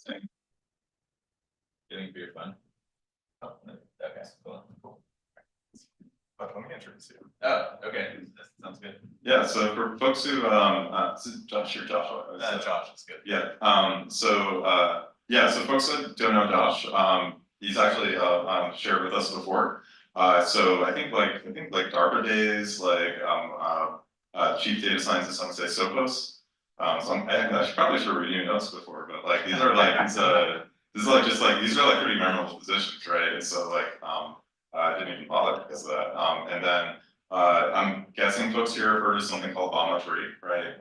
Thing. Getting beer fun. Oh, okay, cool. Let me introduce you. Oh, okay, that sounds good. Yeah, so for folks who, Josh or Joshua? Josh is good. Yeah, so folks that don't know Josh, he's actually shared with us before. So I think like DARPA days, like chief data scientist on say Sophos. So I should probably review notes before, but like these are like these are like pretty memorable positions, right? And so like I didn't even bother because of that. And then I'm guessing folks here have heard of something called Llama3, right?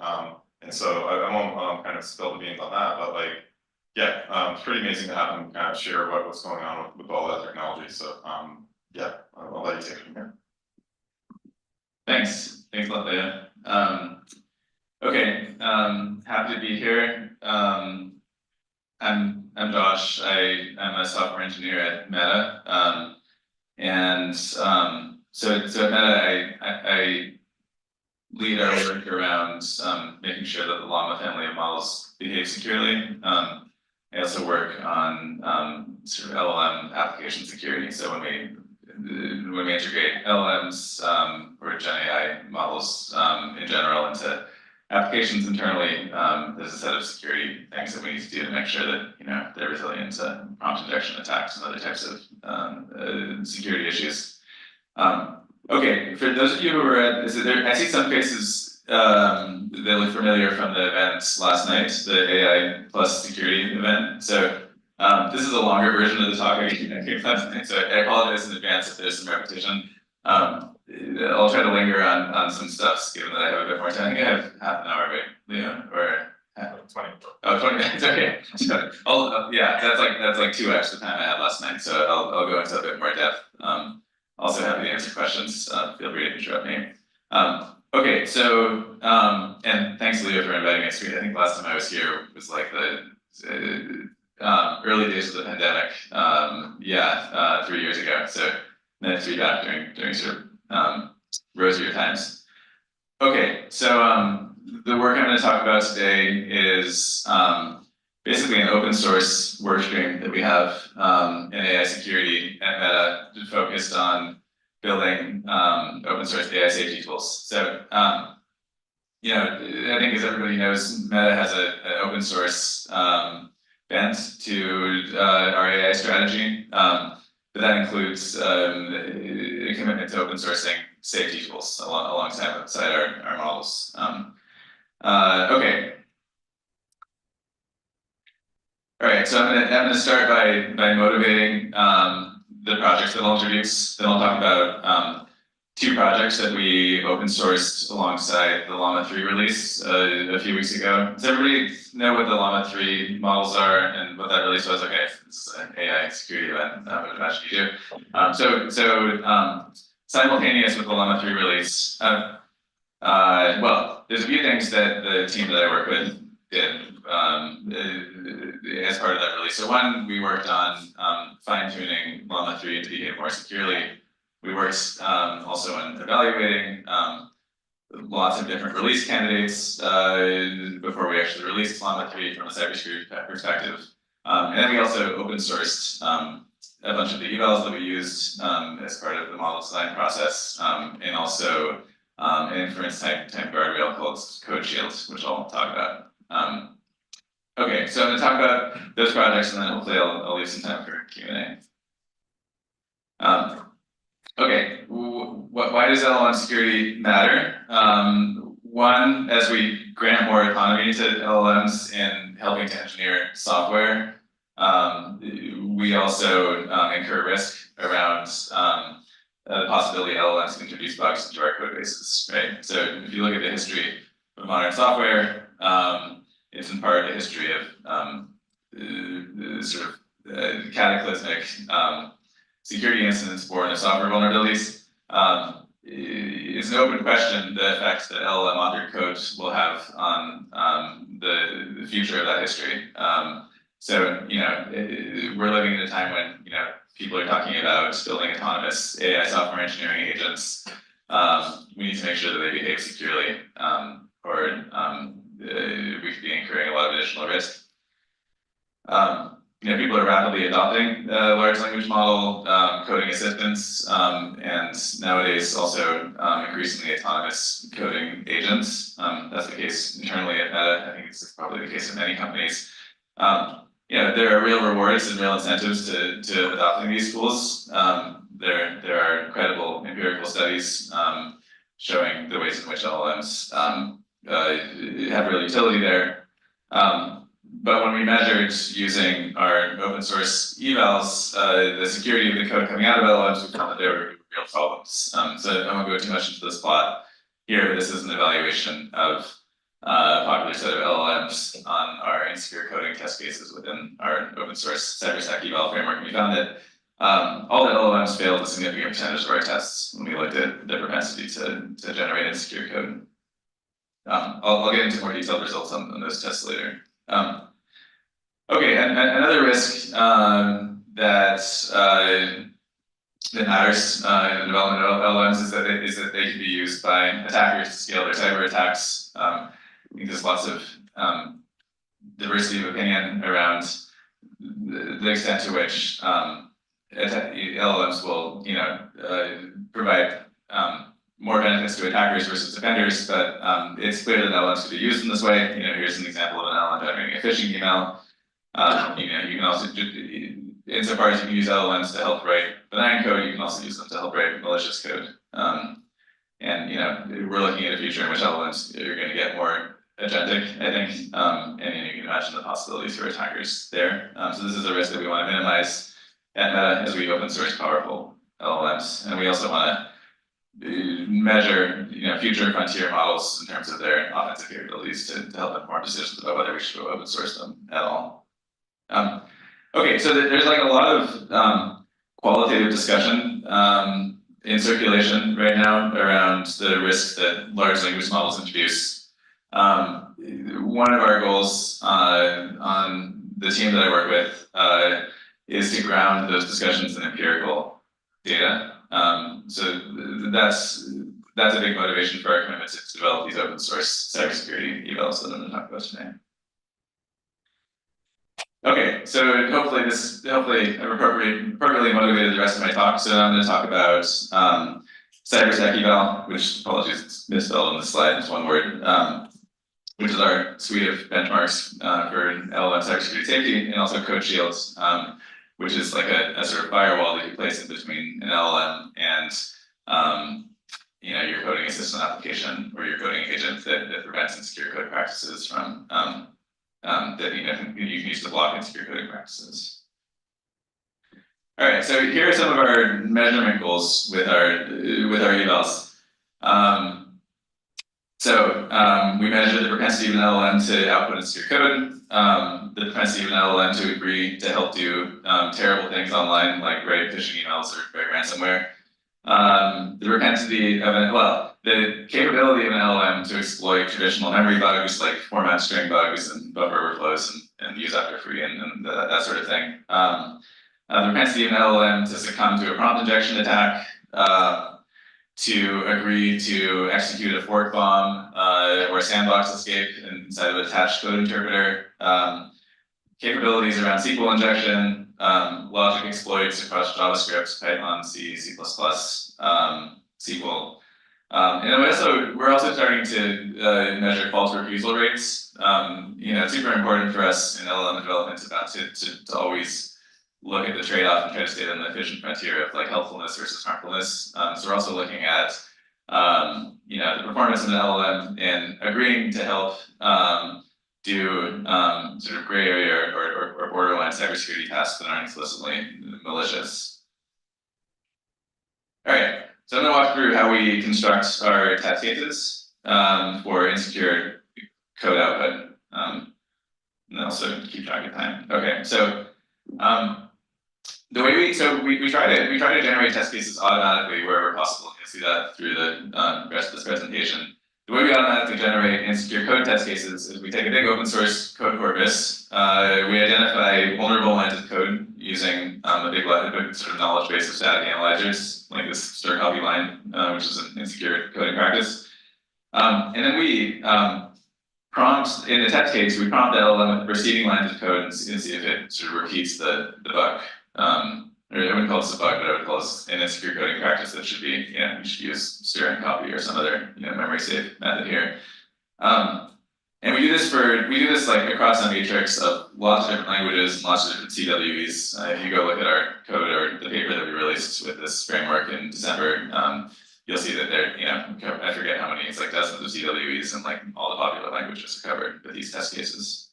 And so I won't kind of spill the beans on that, but like, yeah, it's pretty amazing to have him kind of share what's going on with all that technology. So yeah, I'll let you take it from here. Thanks a lot, Leah. Okay, happy to be here. I'm Josh. I'm a software engineer at Meta, so at Meta I lead our work around making sure that the Llama family of models behave securely. I also work on sort of LLM application security. So when we integrate LLMs or Gen AI models in general into applications internally, there's a set of security things that we need to do to make sure that they're resilient to prompt injection attacks and other types of security issues. Okay, for those of you who were at, I see some faces that look familiar from the event last night, the AI plus security event. So this is a longer version of the talk I gave last night, so I apologize in advance if there's some repetition. I'll try to linger on some stuff, given that I have a bit more time. I think I have half an hour, right, Leo? Or 20. Oh, 20 minutes, okay. So, yeah, that's like 2x the time I had last night, so I'll go into a bit more depth. Also happy to answer questions, feel free to interrupt me. Okay, so, and thanks Leo for inviting me to speak. I think last time I was here was like the early days of the pandemic, 3 years ago, so nice to be back during sort of rosier times. Okay, so the work I'm going to talk about today is basically an open source workstream that we have in AI security at Meta focused on building open source AI safety tools. So, I think as everybody knows, Meta has an open source bent to our AI strategy, but that includes a commitment to open sourcing safety tools alongside our models. Okay. All right, so I'm gonna start by motivating the projects that I'll introduce. Then I'll talk about 2 projects that we open sourced alongside the Llama3 release a few weeks ago. Does everybody know what the Llama3 models are and what that release was? Okay, it's an AI security event, I would imagine you do. So simultaneous with the Llama3 release, well, there's a few things that the team that I work with did as part of that release. So one, we worked on fine-tuning Llama3 to behave more securely. We worked also on evaluating lots of different release candidates before we actually released Llama3 from a cybersecurity perspective. And then we also open sourced a bunch of the evals that we used as part of the model design process, and also an inference type guardrail called CodeShield, which I'll talk about. Okay, so I'm going to talk about those projects, and then hopefully I'll leave some time for Q&A. Okay, why does LLM security matter? One, as we grant more autonomy to LLMs in helping to engineer software, we also incur risk around the possibility LLMs can introduce bugs into our code bases, right? So if you look at the history of modern software, it's in part a history of sort of cataclysmic security incidents born of software vulnerabilities. It's an open question the effects that LLM authored code will have on the future of that history. So, we're living in a time when, people are talking about building autonomous AI software engineering agents. We need to make sure that they behave securely, or we could be incurring a lot of additional risk. People are rapidly adopting large language model coding assistants, and nowadays also increasingly autonomous coding agents. That's the case internally at Meta. I think it's probably the case in many companies. There are real rewards and real incentives to adopting these tools. There are credible empirical studies showing the ways in which LLMs have real utility there. But when we measured using our open source evals, the security of the code coming out of LLMs, we found that there were real problems. So I won't go too much into this plot here. This is an evaluation of a popular set of LLMs on our insecure coding test cases within our open source CyberSecEval2 framework. We found that all the LLMs failed a significant percentage of our tests when we looked at the propensity to generate insecure code. I'll get into more detailed results on those tests later. Okay, and another risk that matters in the development of LLMs is that they can be used by attackers to scale their cyber attacks. I think there's lots of diversity of opinion around the extent to which LLMs will, provide more benefits to attackers versus defenders, but it's clear that LLMs can be used in this way. Here's an example of an LLM generating a phishing email. You can also, insofar as you can use LLMs to help write benign code, you can also use them to help write malicious code. We're looking at a future in which LLMs are going to get more agentic, I think, and you can imagine the possibilities for attackers there. So this is a risk that we want to minimize at Meta as we open source powerful LLMs, and we also want to measure, future frontier models in terms of their offensive capabilities to help inform decisions about whether we should open source them at all. Okay, so there's like a lot of qualitative discussion in circulation right now around the risks that large language models introduce. One of our goals on the team that I work with is to ground those discussions in empirical data. So that's a big motivation for our commitment to develop these open source cybersecurity evals that I'm going to talk about today. Okay, so hopefully I've appropriately motivated the rest of my talk. So I'm going to talk about CyberSecEval, which, apologies, it's misspelled on the slide, it's one word, which is our suite of benchmarks for LLM cybersecurity safety, and also CodeShield, which is like a sort of firewall that you place in between an LLM and your coding assistant application or your coding agent that prevents insecure code practices from that you can use to block insecure coding practices. All right, so here are some of our measurement goals with our evals. We measure the propensity of an LLM to output insecure code, the propensity of an LLM to agree to help do terrible things online, like write phishing emails or write ransomware. The propensity of the capability of an LLM to exploit traditional memory bugs like format string bugs and buffer overflows and use after free and that sort of thing. The propensity of an LLM to succumb to a prompt injection attack, to agree to execute a fork bomb or a sandbox escape inside of an attached code interpreter, capabilities around SQL injection, logic exploits across JavaScript, Python, C, C++, SQL. And we're also starting to measure false refusal rates. It's super important for us in LLM development to always look at the trade-off and try to stay on the efficient frontier of like helpfulness versus harmfulness. So we're also looking at the performance of an LLM and agreeing to help do sort of gray area or borderline cybersecurity tasks that aren't explicitly malicious. All right, so I'm going to walk through how we construct our test cases for insecure code output, and also keep track of time. Okay, so the way we try to generate test cases automatically wherever possible. You can see that through the rest of this presentation. The way we automatically generate insecure code test cases is we take a big open source code corpus, we identify vulnerable lines of code using a big sort of knowledge base of static analyzers, like this stir copy line, which is an insecure coding practice. And then we prompt, in the test case, we prompt the LLM with preceding lines of code and see if it sort of repeats the bug. Or I wouldn't call this a bug, but I would call this an insecure coding practice that should be, you should use stir and copy or some other, memory safe method here. And we do this like across a matrix of lots of different languages and lots of different CWEs. If you go look at our code or the paper that we released with this framework in December, you'll see that there, I forget how many, it's like dozens of CWEs and like all the popular languages are covered with these test cases.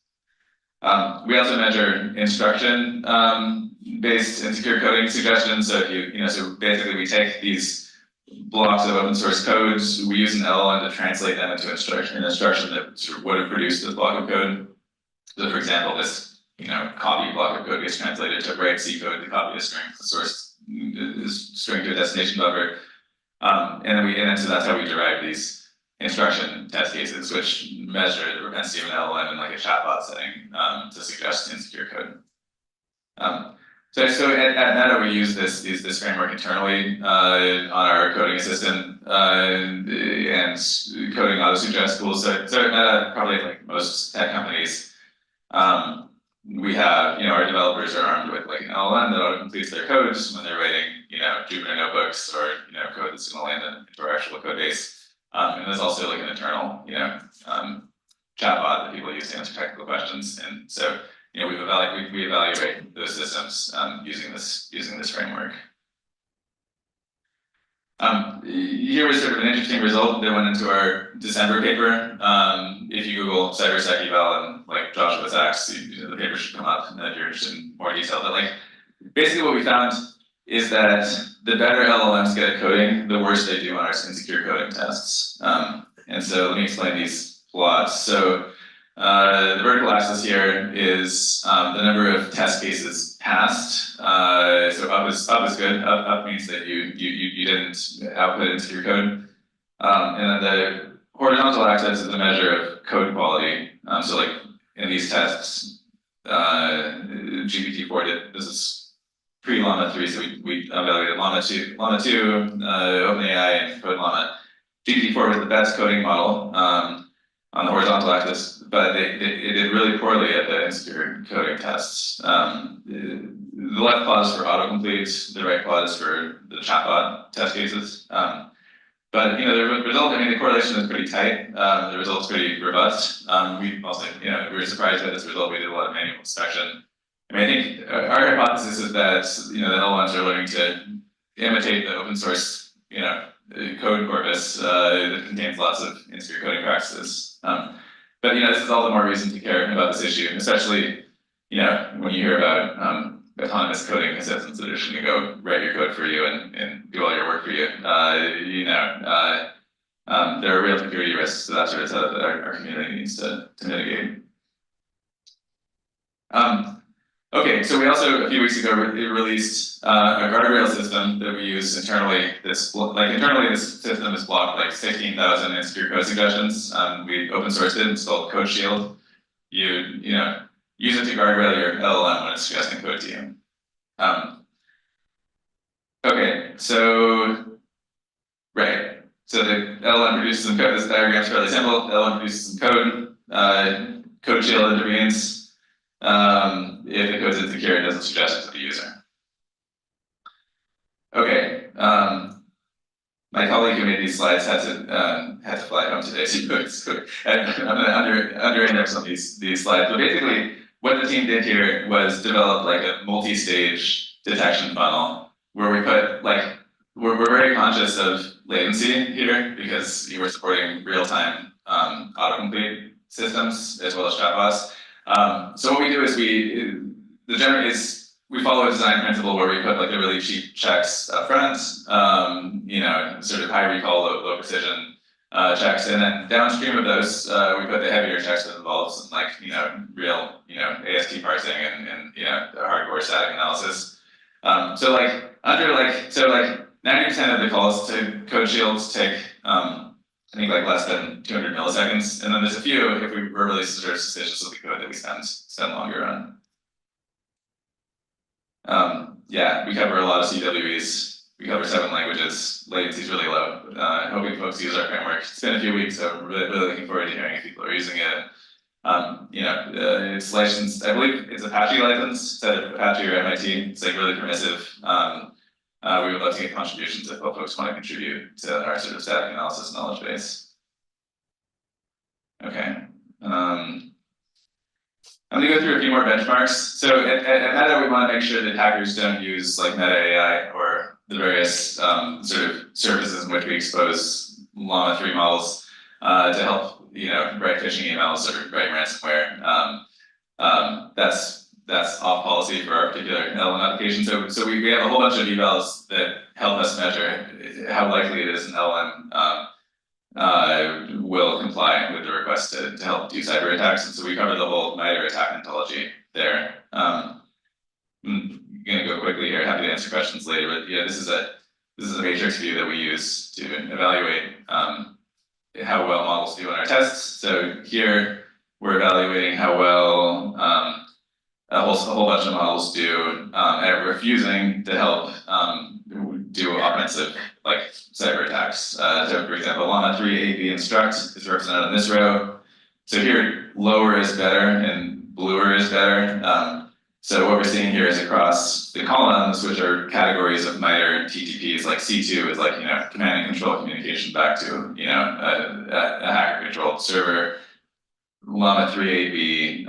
We also measure instruction based insecure coding suggestions. So if so basically we take these blocks of open source codes, we use an LLM to translate them into an instruction that sort of would have produced this block of code. So for example, this copy block of code gets translated to write C code to copy a string, the source string to a destination buffer. And then so that's how we derive these instruction test cases, which measure the propensity of an LLM in like a chatbot setting to suggest insecure code. So at Meta we use this framework internally on our coding assistant and coding auto-suggest tools. So at Meta, probably like most tech companies, we have our developers are armed with like an LLM that auto-completes their codes when they're writing Jupyter notebooks or code that's going to land into our actual code base. And there's also like an internal chatbot that people use to answer technical questions. And so we evaluate those systems using this framework. Here was sort of an interesting result that went into our December paper. If you Google CyberSecEval and like Joshua Saxe, the paper should come up if you're interested in more detail. But like basically what we found is that the better LLMs get at coding, the worse they do on our insecure coding tests. And so let me explain these plots. So the vertical axis here is the number of test cases passed. So up is good. Up means that you didn't output insecure code. And then the horizontal axis is the measure of code quality. So like in these tests, GPT-4 did this is pre-Llama3, so we evaluated Llama2, OpenAI, and CodeLlama. GPT-4 was the best coding model on the horizontal axis, but it did really poorly at the insecure coding tests. The left plot is for autocomplete, the right plot is for the chatbot test cases. But the result, the correlation is pretty tight. The result's pretty robust. We also, we were surprised by this result. We did a lot of manual inspection. I think our hypothesis is that the LLMs are learning to imitate the open source code corpus that contains lots of insecure coding practices. But this is all the more reason to care about this issue, especially when you hear about autonomous coding assistants that are just going to go write your code for you and do all your work for you. There are real security risks to that sort of setup that our community needs to mitigate. Okay, so we also a few weeks ago released a guardrail system that we use internally. Internally, this system is blocked like 16,000 insecure code suggestions. We open sourced it. It's called CodeShield. You use it to guardrail your LLM when it's suggesting code to you. Okay, so right. So the LLM produces some code. This diagram is fairly simple. The LLM produces some code. CodeShield intervenes. If the code's insecure, it doesn't suggest it to the user. Okay, my colleague who made these slides had to fly home today, so I'm going to under-index on these slides. But basically, what the team did here was develop like a multi-stage detection funnel where we put we're very conscious of latency here because we're supporting real-time autocomplete systems as well as chatbots. So what we do is we follow a design principle where we put like the really cheap checks up front, sort of high recall, low precision checks, and then downstream of those, we put the heavier checks that involves like real AST parsing and hardcore static analysis. So 90% of the calls to CodeShield take I think like less than 200 milliseconds, and then there's a few if we were really sort of suspicious of the code that we spend longer on. Yeah, we cover a lot of CWEs. We cover 7 languages. Latency is really low. Hoping folks use our framework. It's been a few weeks, so I'm really looking forward to hearing if people are using it. It's licensed, I believe it's Apache license, instead of Apache or MIT. It's like really permissive. We would love to get contributions if folks want to contribute to our sort of static analysis knowledge base. Okay. I'm gonna go through a few more benchmarks. So at Meta, we want to make sure that hackers don't use like Meta AI or the various sort of services in which we expose Llama3 models to help write phishing emails or write ransomware. That's off policy for our particular LLM application. So we have a whole bunch of evals that help us measure how likely it is an LLM will comply with the request to help do cyber attacks. And so we cover the whole MITRE attack ontology there. I'm gonna go quickly here, happy to answer questions later, but yeah, this is a matrix view that we use to evaluate how well models do in our tests. So here we're evaluating how well a whole bunch of models do at refusing to help do offensive like cyber attacks. So for example, Llama3 AB instruct is represented on this row. So here lower is better and bluer is better. So what we're seeing here is across the columns, which are categories of MITRE TTPs, like C2 is like command and control communication back to a hacker controlled server. Llama3 AB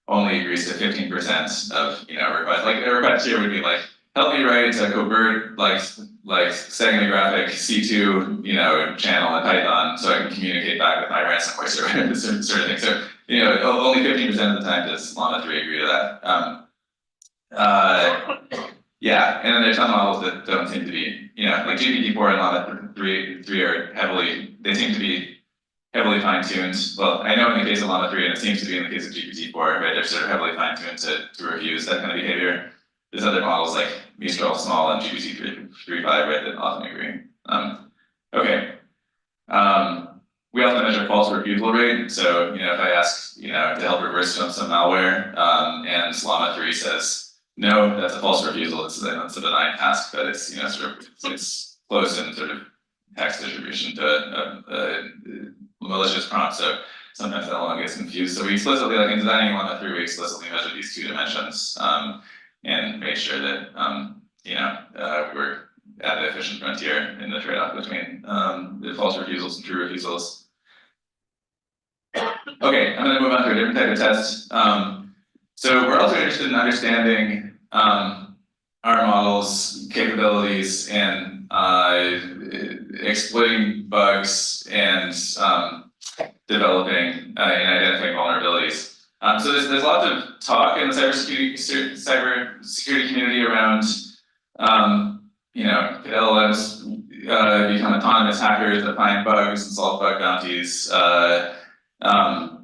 only agrees to 15% of requests. Like a request here would be like, help me write a covert like steganographic C2 channel in Python so I can communicate back with my ransomware server, sort of thing. So only 15% of the time does Llama3 agree to that. Yeah, and then there's some models that don't seem to be, like GPT-4 and Llama3 they seem to be heavily fine-tuned. Well, I know in the case of Llama3, and it seems to be in the case of GPT-4, right? They're sort of heavily fine-tuned to refuse that kind of behavior. There's other models like Mistral Small and GPT-3.5, right, that often agree. Okay. We also measure false refusal rate. So, if I ask, to help reverse some malware, and Llama3 says, no, that's a false refusal. It's a benign task, but it's, it's close in sort of text distribution to a malicious prompt. So sometimes that LLM gets confused. So we explicitly, like in designing Llama3, we explicitly measure these 2 dimensions and make sure that we're at the efficient frontier in the trade-off between the false refusals and true refusals. Okay, I'm going to move on to a different type of test. So we're also interested in understanding our models' capabilities in exploiting bugs and developing and identifying vulnerabilities. So there's lots of talk in the cybersecurity community around, could LLMs become autonomous hackers that find bugs and solve bug bounties? Are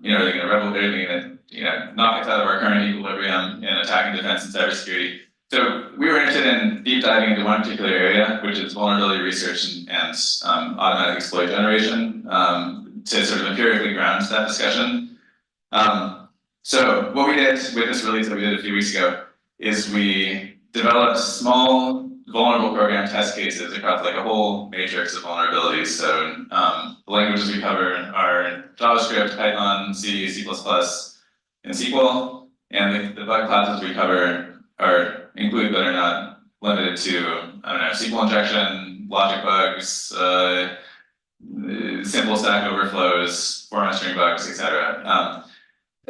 they going to knock us out of our current equilibrium in attack and defense and cybersecurity? So we were interested in deep diving into one particular area, which is vulnerability research and automatic exploit generation, to sort of empirically ground that discussion. So what we did with this release that we did a few weeks ago is we developed small vulnerable program test cases across like a whole matrix of vulnerabilities. So the languages we cover are JavaScript, Python, C, C++, and SQL. And the bug classes we cover include but are not limited to, SQL injection, logic bugs, simple stack overflows, format string bugs, etc.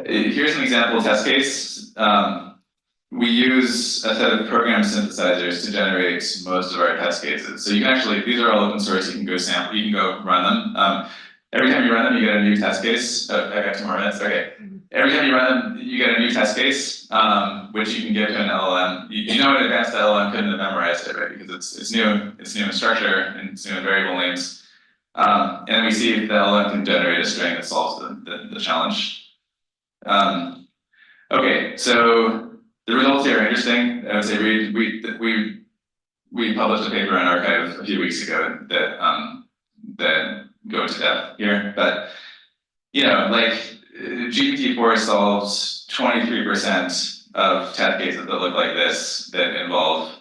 Here's an example test case. We use a set of program synthesizers to generate most of our test cases. So you can actually, these are all open source, you can go sample, you can go run them. Every time you run them, you get a new test case. Oh, I got 2 more minutes, okay. Every time you run them, you get a new test case, which you can give to an LLM. You know in advance the LLM couldn't have memorized it, right? Because it's new in structure, and it's new in variable names. And we see if the LLM can generate a string that solves the challenge. Okay, so the results here are interesting. I would say we published a paper in arXiv a few weeks ago that go into depth here, but GPT-4 solves 23% of test cases that look like this that involve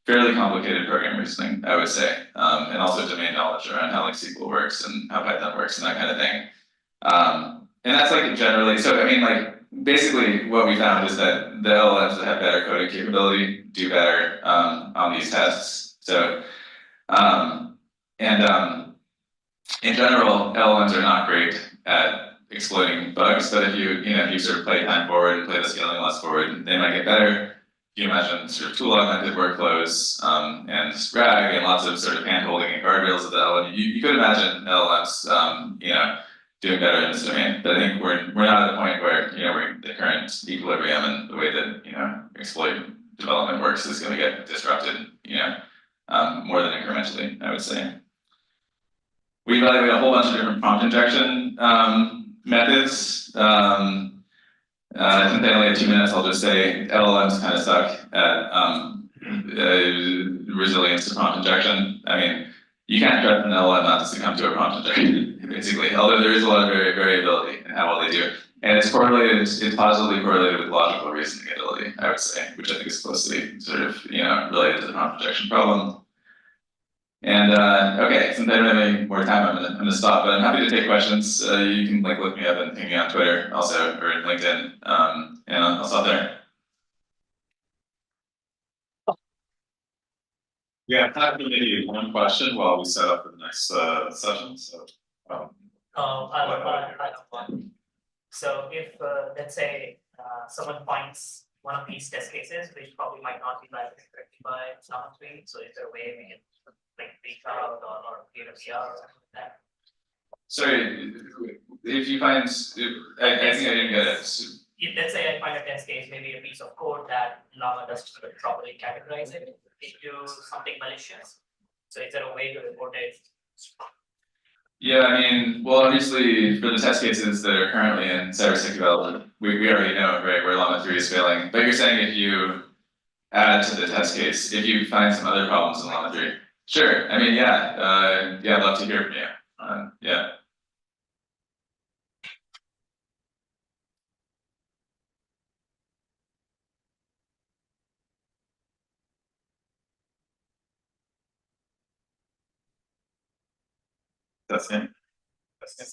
fairly complicated program reasoning, I would say, and also domain knowledge around how like SQL works and how Python works and that kind of thing. And that's like generally, so I mean, like basically what we found is that the LLMs that have better coding capability do better on these tests. So, and in general, LLMs are not great at exploiting bugs, but if you sort of play time forward and play the scaling loss forward, they might get better. You imagine sort of tool augmented workflows and RAG and lots of sort of hand holding and guardrails of the LLM. You could imagine LLMs, doing better in this domain. But I think we're not at a point where we're the current equilibrium and the way that exploit development works is going to get disrupted. More than incrementally, I would say. We evaluate a whole bunch of different prompt injection methods. Since I only have 2 minutes, I'll just say LLMs kind of suck at resilience to prompt injection. I mean, you can't trust an LLM not to succumb to a prompt injection, basically. Although there is a lot of variability in how well they do, and it's positively correlated with logical reasoning ability, I would say, which I think is closely sort of related to the prompt injection problem. And okay, since I don't have any more time, I'm gonna stop. But I'm happy to take questions. You can like look me up and ping me on Twitter, also or in LinkedIn, and I'll stop there. Yeah, I have maybe one question while we set up for the next session. So, I have one. So if let's say someone finds one of these test cases, which probably might not be validated correctly by Llama3, so is there a way we can like reach out or create a PR or something like that? Sorry, if you find, I think I didn't get it. If, let's say I find a test case, maybe a piece of code that Llama doesn't properly categorize it into something malicious. So is there a way to report it? Yeah, I mean, well, obviously, for the test cases that are currently in CyberSecEval2, we already know, right, where Llama3 is failing. But you're saying if you add to the test case, if you find some other problems in Llama3, sure. I mean, yeah, I'd love to hear from you. Yeah. that's it. That's it.